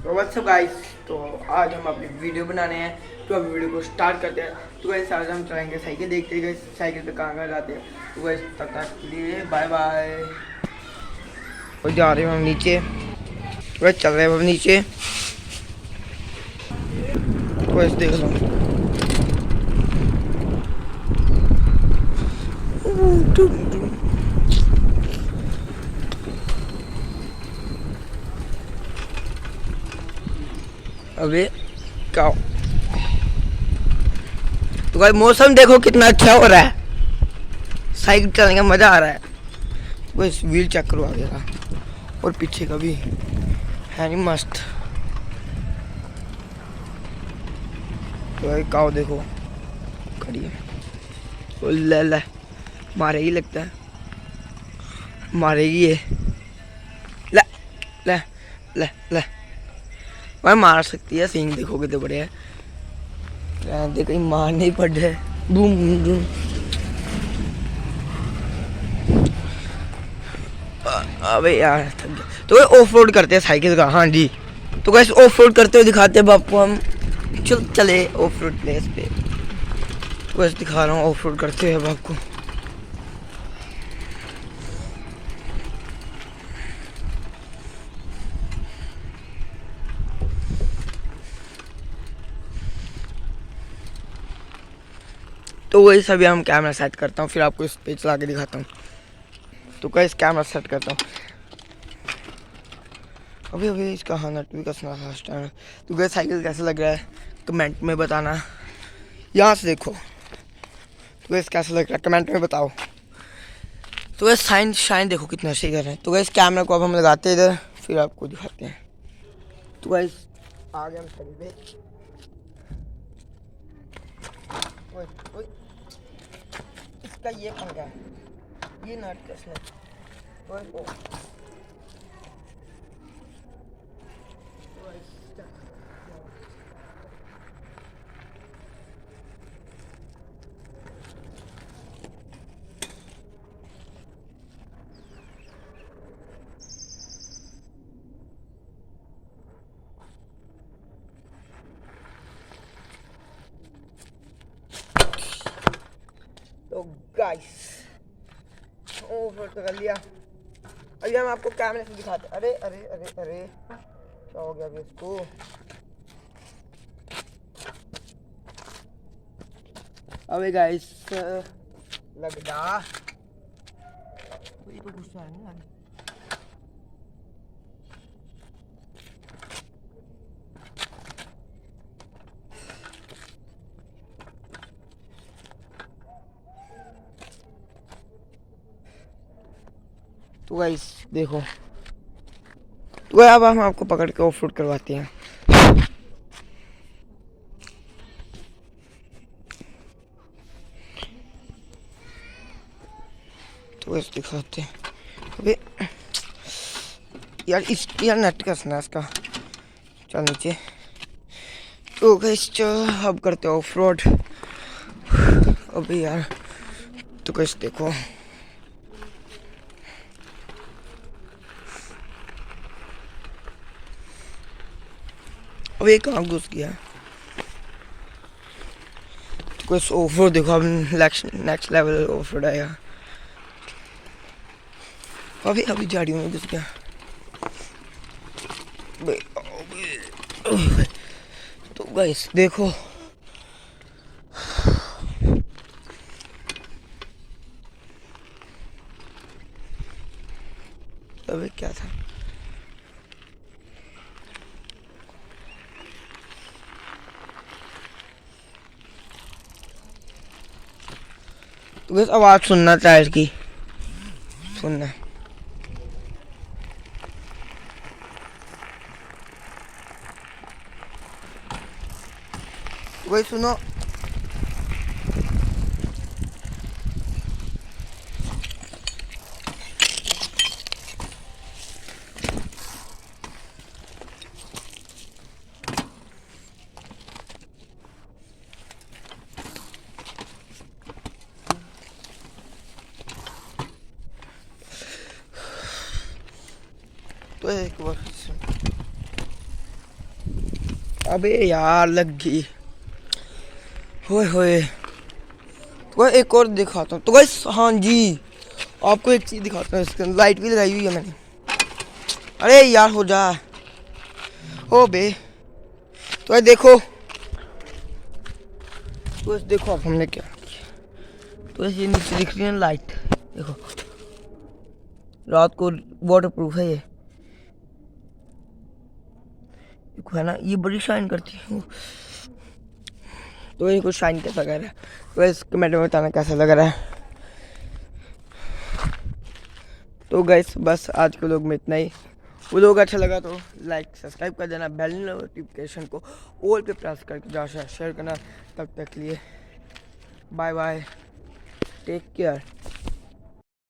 तो WhatsApp guys, तो आज हम अपनी वीडियो बनाने हैं। तो अभी वीडियो को स्टार्ट करते हैं। तो गाइस आज हम चलाएंगे साइकिल, देखते हैं गाइस साइकिल पे कहाँ कहाँ जाते हैं। तो गाइस तब तक के लिए बाय बाय। और जा रहे हैं हम नीचे, वह चल रहे हैं हम नीचे। तो गाइस देख लो, अबे क्या। तो गाइस मौसम देखो कितना अच्छा हो रहा है, साइकिल चलाने का मजा आ रहा है। बस व्हील चेक करो आगे का और पीछे का भी है नहीं मस्त। तो भाई काओ देखो खड़ी है, ओ ले ले मारेगी, लगता है मारेगी ये। ले ले ले ले भाई मार सकती है, सींग देखोगे तो बड़े है। देख कहीं मार नहीं पड़ रहे। Boom boom boom. अबे यार थक गया। तो ऑफ रोड करते हैं साइकिल का। हाँ जी, तो कैसे ऑफ रोड करते हुए दिखाते हैं बापू हम। चले ऑफ रोड प्लेस पे। तो बस दिखा रहा हूँ ऑफ रोड करते हुए आपको। तो वही सभी हम कैमरा सेट करता हूँ, फिर आपको इस पे चला के दिखाता हूँ। तो कैसे कैमरा सेट करता हूँ। अभी अभी इसका हाँ नट भी कसना था स्टैंड। तो गैस साइकिल कैसा लग रहा है कमेंट में बताना। यहाँ से देखो तो गैस कैसा लग रहा है कमेंट में बताओ। तो गैस साइन शाइन देखो कितना सही कर रहे हैं। तो गैस कैमरा को अब हम लगाते हैं इधर, फिर आपको दिखाते हैं। तो गैस आ गए हम सभी पे। ओए ओए, इसका ये पंखा है, ये नट कसना। ओए ओ तो गाइस फिर तो कर लिया। अभी हम आपको कैमरे से दिखाते। अरे अरे अरे अरे क्या हो गया अभी इसको। अबे गाइस लगदा ये तो गुस्सा है ना। तो गाइस देखो, तो अब हम आपको पकड़ के ऑफ रोड करवाते हैं। तो बस दिखाते हैं। अबे यार इस यार नेट कसना है इसका। चल नीचे। तो गाइस अब करते हैं ऑफ रोड। अबे यार तो गाइस देखो, अब ये कहाँ घुस गया। तो गाइस ऑफ रोड देखो, अब नेक्स्ट लेवल ऑफ रोड आएगा। अभी अभी झाड़ियों में घुस गया। तो गाइस देखो, अबे क्या था। तो गाइस आवाज सुनना टायर की, सुनना। तो गाइस सुनो। तो एक बार अबे यार लग गई। होए होए। तो एक और दिखाता हूँ तो गाइस, हाँ जी आपको एक चीज़ दिखाता हूँ। इसके लाइट भी लगाई हुई है मैंने। अरे यार हो जा। ओ बे। तो ये देखो, तो इस देखो अब हमने क्या किया। तो ये नीचे दिख रही है लाइट, देखो रात को वाटर प्रूफ है ये। देखो है ना, ये बड़ी शाइन करती है। तो इनको शाइन कैसा लग रहा है, तो इस कमेंट में बताना कैसा लग रहा है। तो गाइस बस आज के लोग में इतना ही। वो लोग अच्छा लगा तो लाइक सब्सक्राइब कर देना, बेल नोटिफिकेशन को ऑल पे प्रेस करके जा शेयर करना। तब तक के लिए बाय बाय, टेक केयर।